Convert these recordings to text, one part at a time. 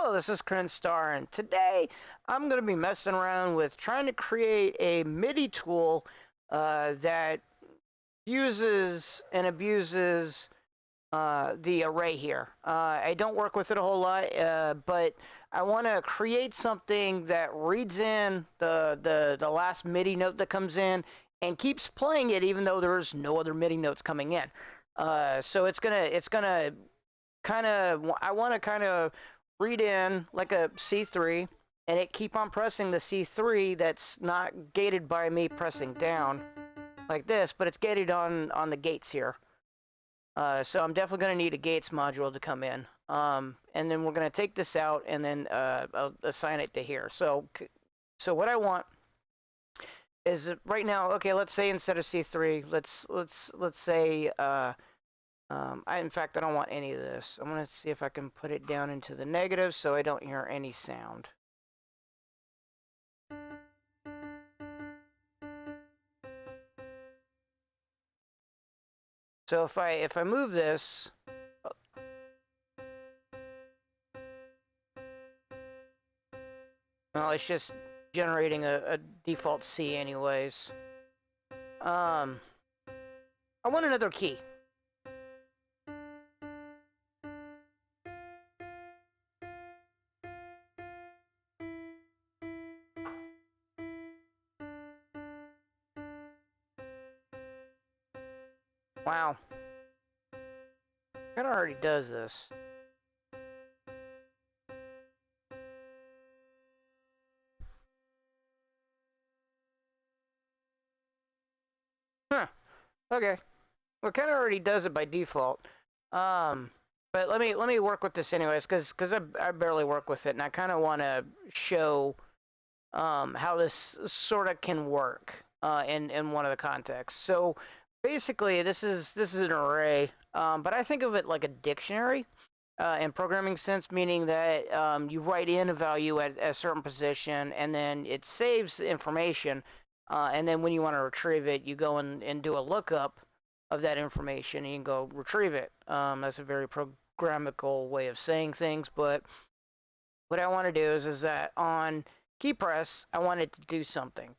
Hello, this is Star, and today I'm going to be messing around with trying to create a MIDI tool that uses and abuses the array here. I don't work with it a whole lot, but I want to create something that reads in the last MIDI note that comes in and keeps playing it even though there's no other MIDI notes coming in. So it's gonna kind of, I want to kind of read in like a C3 and it keep on pressing the C3 that's not gated by me pressing down like this, but it's gated on the gates here. So I'm definitely going to need a gates module to come in. And then we're going to take this out and then I'll assign it to here. So what I want is right now, okay, let's say instead of C3, let's say in fact, I don't want any of this. I'm going to see if I can put it down into the negative so I don't hear any sound. So if I move this, well, it's just generating a default C anyways. I want another key. Wow. It already does this. Huh. Okay. Well, it kind of already does it by default. But let me work with this anyways, because I barely work with it, and I kind of want to show how this sort of can work in one of the contexts. So basically, this is an array, but I think of it like a dictionary in programming sense, meaning that you write in a value at a certain position, and then it saves the information, and then when you want to retrieve it, you go and do a lookup of that information, and you can go retrieve it. That's a very programmable way of saying things, but what I want to do is that on key press, I want it to do something,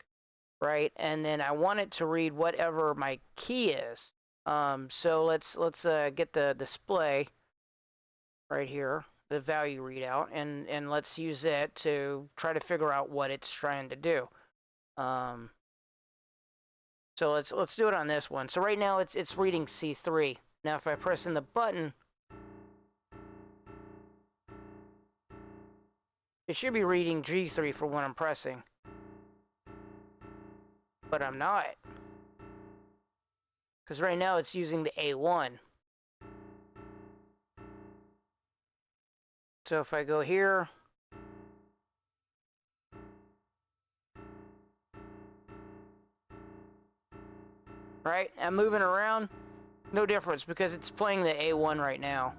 right? And then I want it to read whatever my key is. So let's get the display right here, the value readout, and let's use it to try to figure out what it's trying to do. So let's do it on this one. So right now it's reading C3. Now if I press in the button, it should be reading G3 for when I'm pressing. But I'm not. Because right now it's using the A1. So if I go here, right, I'm moving around, no difference because it's playing the A1 right now.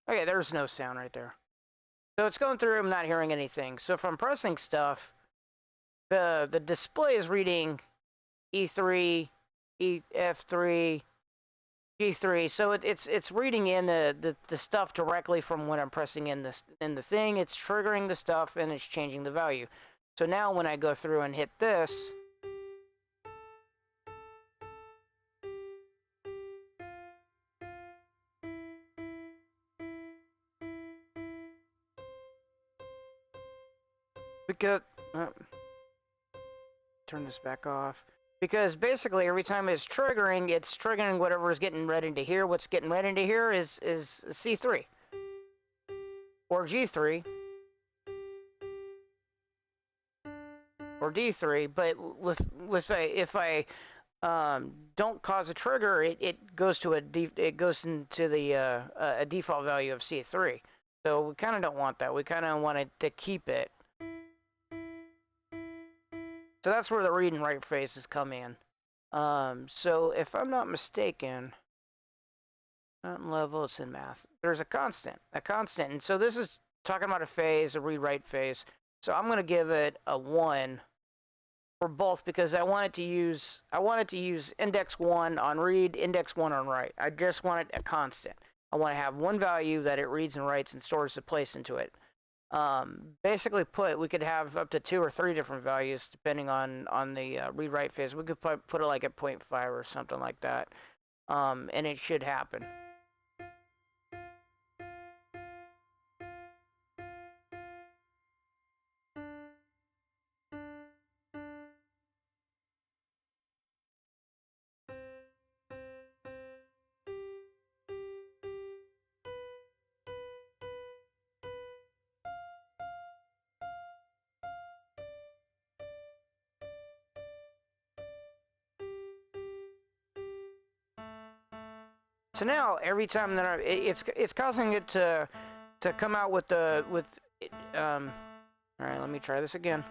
Okay, there's no sound right there. So it's going through, I'm not hearing anything. So if I'm pressing stuff, the display is reading E3, F3, G3. So it's reading in the stuff directly from when I'm pressing in the thing. It's triggering the stuff and it's changing the value. So now when I go through and hit this, because turn this back off. Because basically every time it's triggering whatever is getting read into here. What's getting read into here is C3 or G3 or D3. But if I don't cause a trigger, it goes to it goes into the a default value of C3. So we kind of don't want that. We kind of want it to keep it. So that's where the read and write phases come in. So if I'm not mistaken, level, it's in math. There's a constant, and so this is talking about a phase, a read-write phase. So I'm going to give it a 1 for both because I want it to use index 1 on read, index 1 on write. I just want it a constant. I want to have one value that it reads and writes and stores the place into it. Basically we could have up to 2 or 3 different values depending on the read write phase. We could put it like at 0.5 or something like that, and it should happen. So now every time that it's causing it to come out with all right, let me try this again.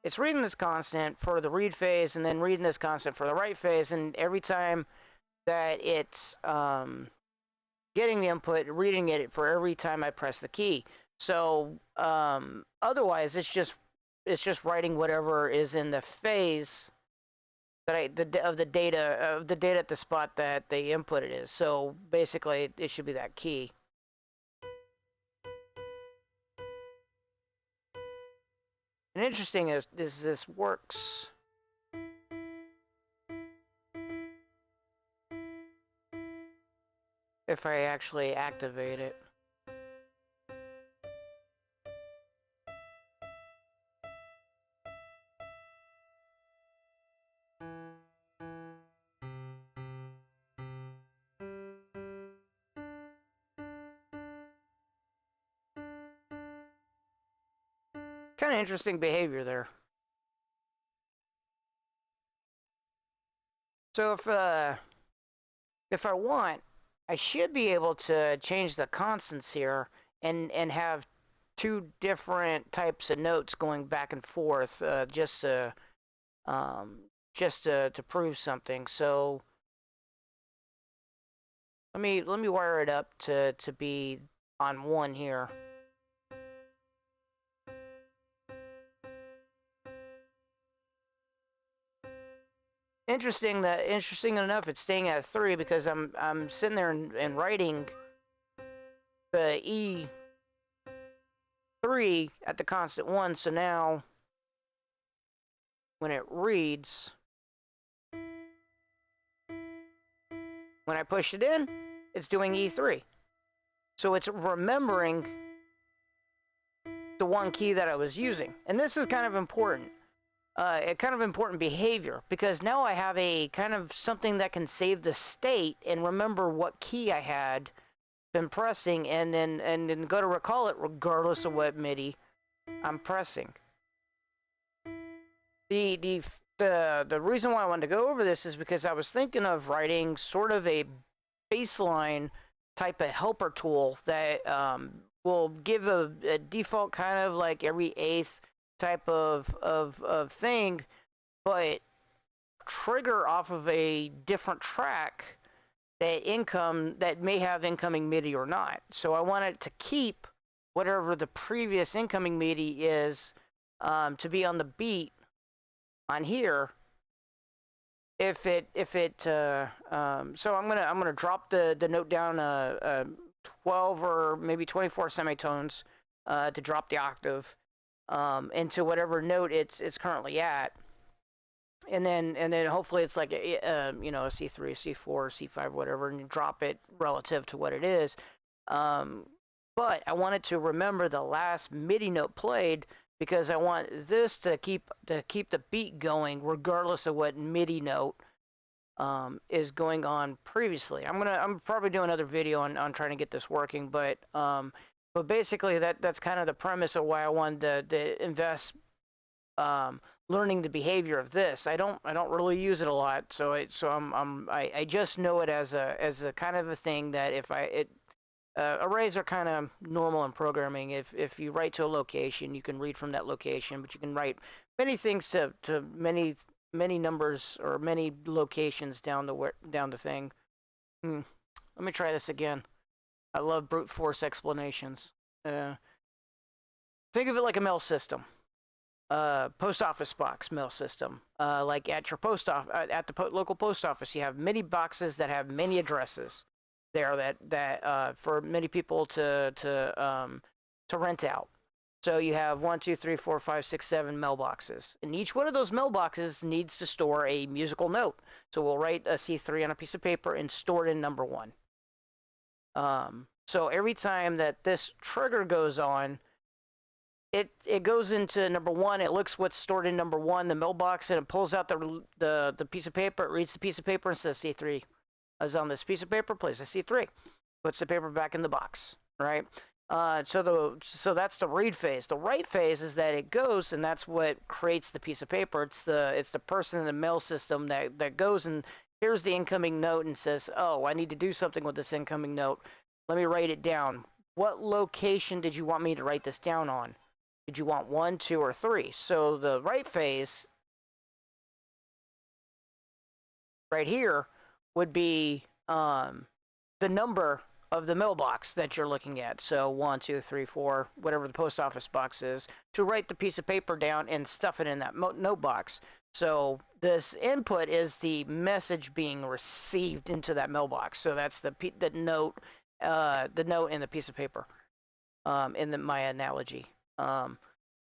It's reading this constant for the read phase and then reading this constant for the write phase, and every time that it's getting the input, reading it for every time I press the key. So otherwise, it's just writing whatever is in the phase that of the data at the spot that the input it is. So basically, it should be that key. And interesting is this works. If I actually activate it. Kind of interesting behavior there. So if I want, I should be able to change the constants here and have 2 different types of notes going back and forth, just to prove something. So let me wire it up to be on 1 here. Interesting enough, it's staying at 3 because I'm sitting there and writing the E3 at the constant 1. So now when it reads, when I push it in, it's doing E3. So it's remembering the 1 key that I was using. And this is kind of important. Important behavior, because now I have a kind of something that can save the state and remember what key I had been pressing, and then go to recall it regardless of what MIDI I'm pressing. The reason why I wanted to go over this is because I was thinking of writing sort of a baseline type of helper tool that will give a default kind of like every 8th type of thing, but trigger off of a different track that may have incoming MIDI or not. So I want it to keep whatever the previous incoming MIDI is, to be on the beat on here. So I'm gonna drop the note down 12 or maybe 24 semitones to drop the octave into whatever note it's currently at, and then hopefully it's like a C3, C4, C5, whatever, and you drop it relative to what it is. But I want it to remember the last MIDI note played, because I want this to keep the beat going regardless of what MIDI note is going on previously. I'm probably doing another video on trying to get this working, but basically that's kind of the premise of why I wanted to invest learning the behavior of this. I don't really use it a lot, so I just know it as a kind of a thing that arrays are kind of normal in programming. If you write to a location, you can read from that location, but you can write many things to many numbers or many locations down the thing. Let me try this again. I love brute force explanations. Think of it like a mail system. post office box mail system. Like at your post off at the local post office, you have many boxes that have many addresses there that for many people to rent out. So you have 1, 2, 3, 4, 5, 6, 7 mailboxes, and each one of those mailboxes needs to store a musical note. So we'll write a C3 on a piece of paper and store it in number one. So every time that this trigger goes on, it goes into number one. It looks what's stored in number one, the mailbox, and it pulls out the piece of paper. It reads the piece of paper and says C3 is on this piece of paper. Places C3, puts the paper back in the box. Right. So that's the read phase. The write phase is that it goes, and that's what creates the piece of paper. It's the person in the mail system that goes and here's the incoming note and says, oh, I need to do something with this incoming note. Let me write it down. What location did you want me to write this down on? Did you want 1, 2, or 3? So the write phase right here would be the number of the mailbox that you're looking at. So 1, 2, 3, 4, whatever the post office box is, to write the piece of paper down and stuff it in that note box. So this input is the message being received into that mailbox. So that's the note in the piece of paper. In my analogy.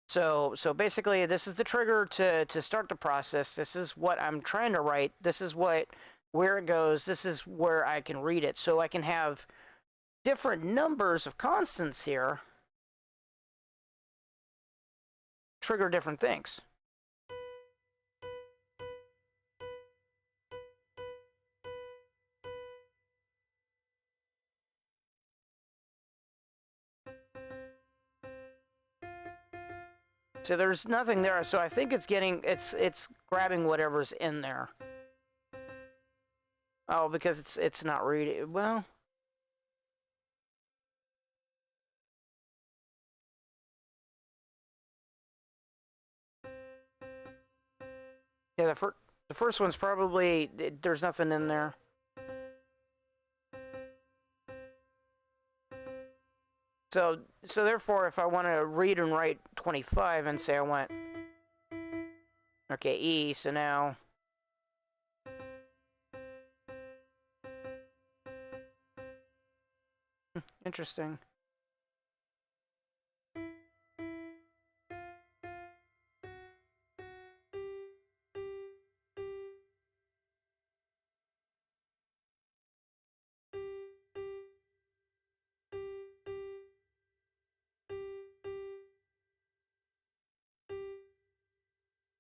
So basically, this is the trigger to start the process. This is what I'm trying to write. This is where it goes. This is where I can read it. So I can have different numbers of constants here trigger different things. So there's nothing there. So I think it's grabbing whatever's in there. Oh, because it's not reading. Well, yeah, the first one's probably there's nothing in there. So therefore, if I want to read and write 25 and say I want, okay, E, so now, interesting.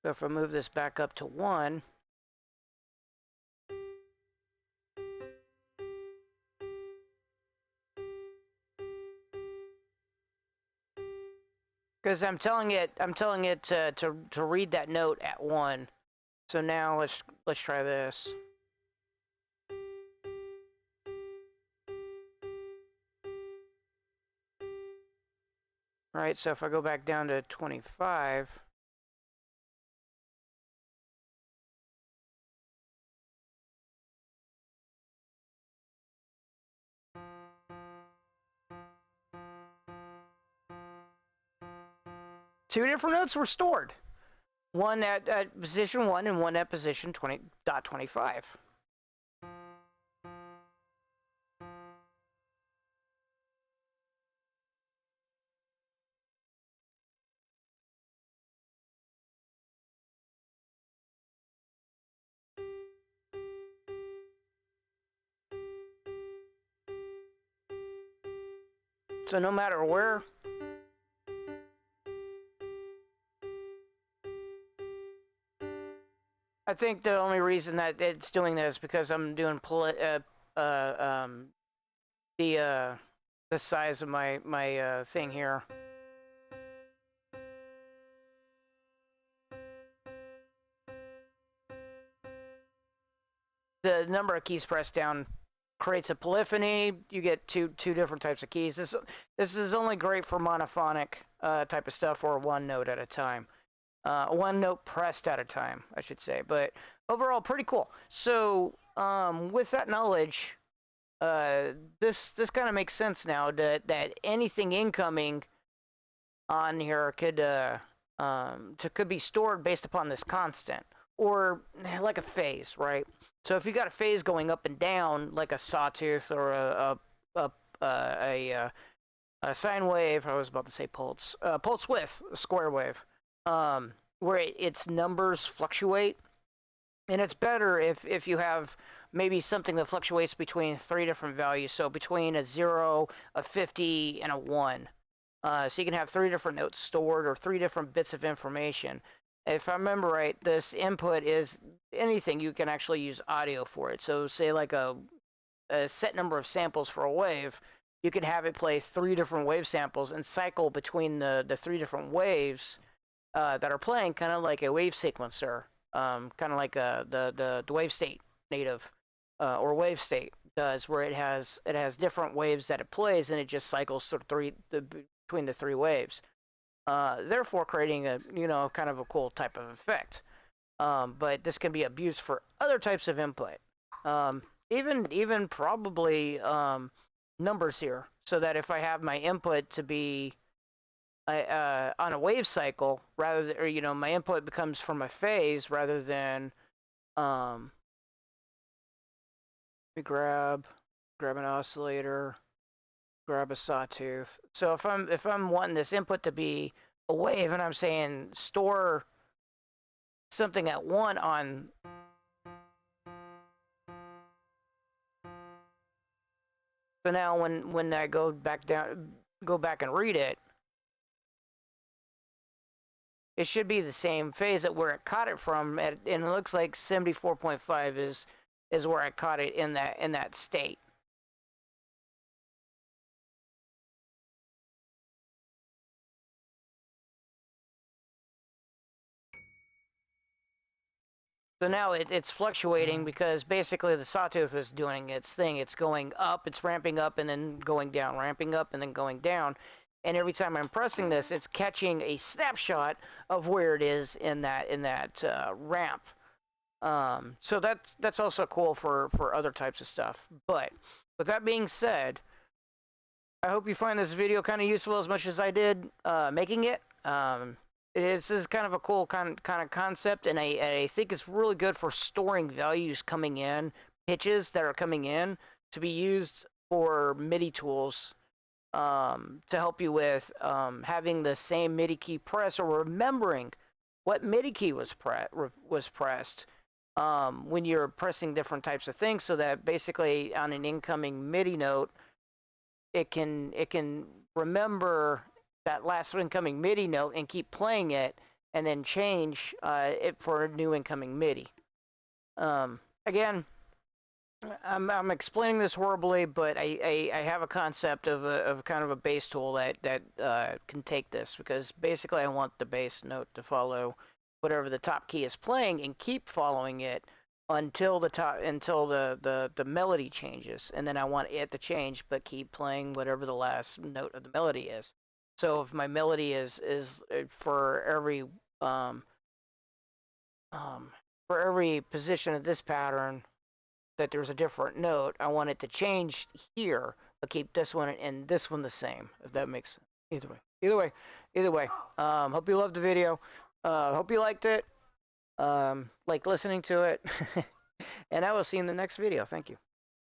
So if I move this back up to 1, because I'm telling it to read that note at 1. So now let's try this. All right, so if I go back down to 25, two different notes were stored. One at position 1 and one at position 20.25. So no matter where, I think the only reason that it's doing this is because I'm doing the size of my thing here. The number of keys pressed down creates a polyphony. You get two different types of keys. This is only great for monophonic type of stuff or one note at a time. One note pressed at a time, I should say. But overall, pretty cool. So with that knowledge, this kind of makes sense now that anything incoming on here could could be stored based upon this constant, or like a phase, right? So if you got a phase going up and down, like a sawtooth or a, a, a sine wave, I was about to say pulse, pulse width, a square wave, where its numbers fluctuate, and it's better if you have maybe something that fluctuates between three different values, so between a 0, a 50, and a 1. So you can have three different notes stored or three different bits of information. If I remember right, this input is anything. You can actually use audio for it. So say like a set number of samples for a wave, you can have it play three different wave samples and cycle between the three different waves that are playing, kind of like a wave sequencer, kind of like the wave state native or wave state does, where it has different waves that it plays, and it just cycles through between the three waves, therefore creating a kind of a cool type of effect. But this can be abused for other types of input, even probably numbers here, so that if I have my input to be on a wave cycle, rather than, or my input becomes from a phase rather than let me grab an oscillator, grab a sawtooth. So if I'm wanting this input to be a wave, and I'm saying store something at 1 on, so now when I go back and read it, it should be the same phase at where it caught it from, and it looks like 74.5 is where I caught it in that state. So now it's fluctuating because basically the sawtooth is doing its thing. It's going up, it's ramping up, and then going down, ramping up, and then going down. And every time I'm pressing this, it's catching a snapshot of where it is in that ramp. So that's also cool for other types of stuff. But with that being said, I hope you find this video kind of useful as much as I did making it. This is kind of a cool kind of concept, and I think it's really good for storing values coming in, pitches that are coming in, to be used for MIDI tools, to help you with having the same MIDI key press, or remembering what MIDI key was pressed when you're pressing different types of things, so that basically on an incoming MIDI note, it can remember that last incoming MIDI note and keep playing it, and then change it for a new incoming MIDI. Again, I'm explaining this horribly, but I have a concept of kind of a bass tool that can take this, because basically I want the bass note to follow whatever the top key is playing and keep following it until the melody changes, and then I want it to change but keep playing whatever the last note of the melody is. So if my melody is for um, every position of this pattern that there's a different note, I want it to change here but keep this one and this one the same, if that makes sense. Either way, hope you loved the video. Hope you liked it, like listening to it. And I will see you in the next video. Thank you.